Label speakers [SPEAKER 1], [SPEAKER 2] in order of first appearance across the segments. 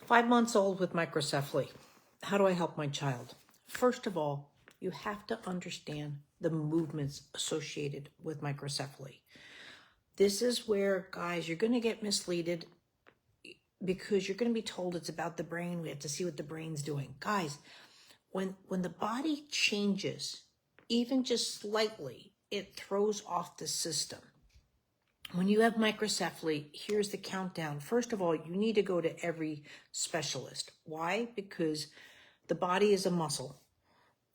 [SPEAKER 1] 5 months old with microcephaly. How do I help my child? First of all, you have to understand the movements associated with microcephaly. This is where, guys, you're going to get misleaded because you're going to be told it's about the brain. We have to see what the brain's doing. Guys, when the body changes, even just slightly, it throws off the system. When you have microcephaly, here's the countdown. First of all, you need to go to every specialist. Why? Because the body is a muscle.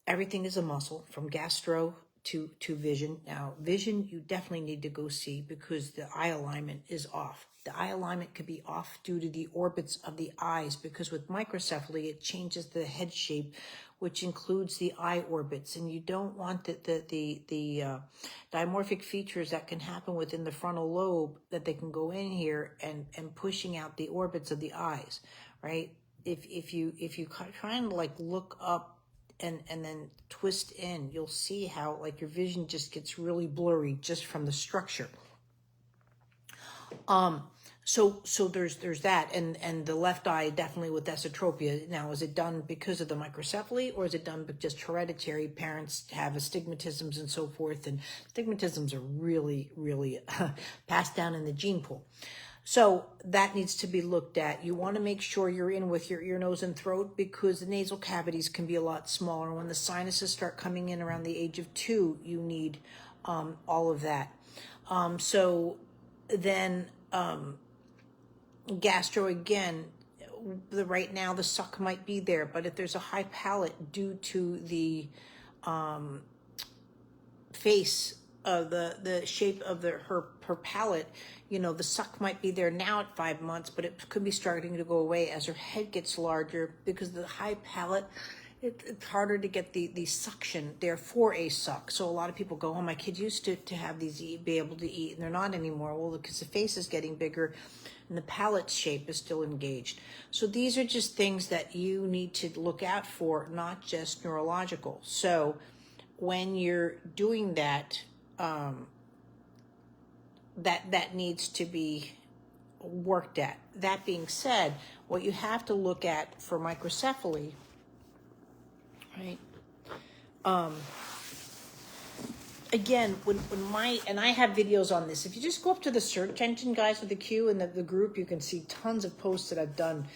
[SPEAKER 1] Everything is a muscle, from gastro to vision. Now, vision, you definitely need to go see because the eye alignment is off. The eye alignment could be off due to the orbits of the eyes, because with microcephaly, it changes the head shape, which includes the eye orbits. And you don't want the dimorphic features that can happen within the frontal lobe, that they can go in here and pushing out the orbits of the eyes, right? If you try and like look up and then twist in, you'll see how like your vision just gets really blurry just from the structure. So there's that, and the left eye definitely with esotropia. Now, is it done because of the microcephaly, or is it done just hereditary? Parents have astigmatisms and so forth, and astigmatisms are really passed down in the gene pool. So that needs to be looked at. You want to make sure you're in with your ear, nose, and throat, because the nasal cavities can be a lot smaller. When the sinuses start coming in around the age of 2, you need all of that. So then gastro, again, right now the suck might be there, but if there's a high palate due to the face of the shape of her palate, you know, the suck might be there now at 5 months, but it could be starting to go away as her head gets larger, because the high palate, it's harder to get the suction there for a suck. So a lot of people go, oh, my kid used to have these, be able to eat, and they're not anymore. Well, because the face is getting bigger and the palate shape is still engaged. So these are just things that you need to look out for, not just neurological. So when you're doing that, that needs to be worked at. That being said, what you have to look at for microcephaly, right? Again, when and I have videos on this. If you just go up to the search engine, guys, with the Q and the group, you can see tons of posts that I've done.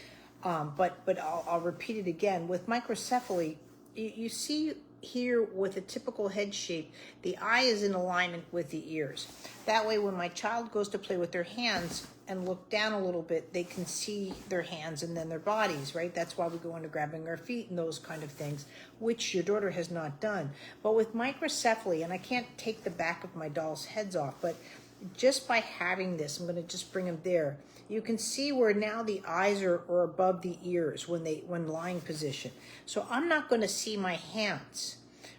[SPEAKER 1] But I'll repeat it again. With microcephaly, you see here with a typical head shape, the eye is in alignment with the ears. That way, when my child goes to play with their hands and look down a little bit, they can see their hands and then their bodies, right? That's why we go into grabbing our feet and those kind of things, which your daughter has not done. But with microcephaly, and I can't take the back of my doll's heads off, but just by having this, I'm going to just bring them there. You can see where now the eyes are above the ears when lying position. So I'm not going to see my hands,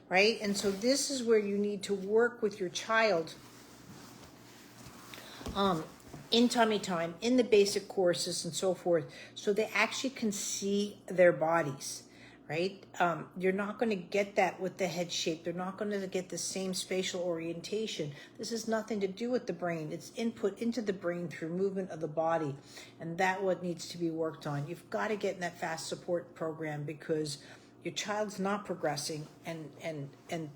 [SPEAKER 1] right? And so this is where you need to work with your child in tummy time, in the basic courses and so forth, so they actually can see their bodies, right? You're not going to get that with the head shape. They're not going to get the same spatial orientation. This has nothing to do with the brain. It's input into the brain through movement of the body, and that's what needs to be worked on. You've got to get in that fast support program, because your child's not progressing, and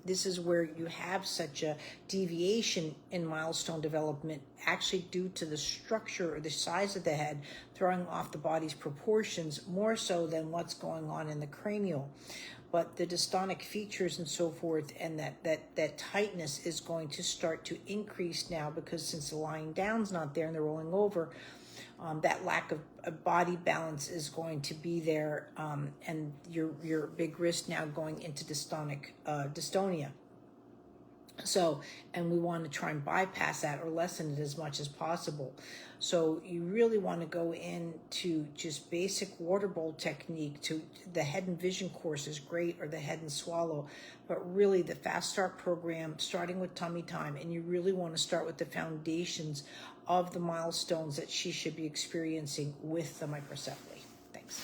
[SPEAKER 1] this is where you have such a deviation in milestone development, actually due to the structure or the size of the head throwing off the body's proportions more so than what's going on in the cranial. But the dystonic features and so forth, and that tightness is going to start to increase now, because since the lying down's not there and they're rolling over, that lack of body balance is going to be there, and your big wrist now going into dystonic dystonia. So, and we want to try and bypass that or lessen it as much as possible. So you really want to go into just basic water bowl technique. To the head and vision course is great, or the head and swallow, but really the fast start program, starting with tummy time, and you really want to start with the foundations of the milestones that she should be experiencing with the microcephaly. Thanks.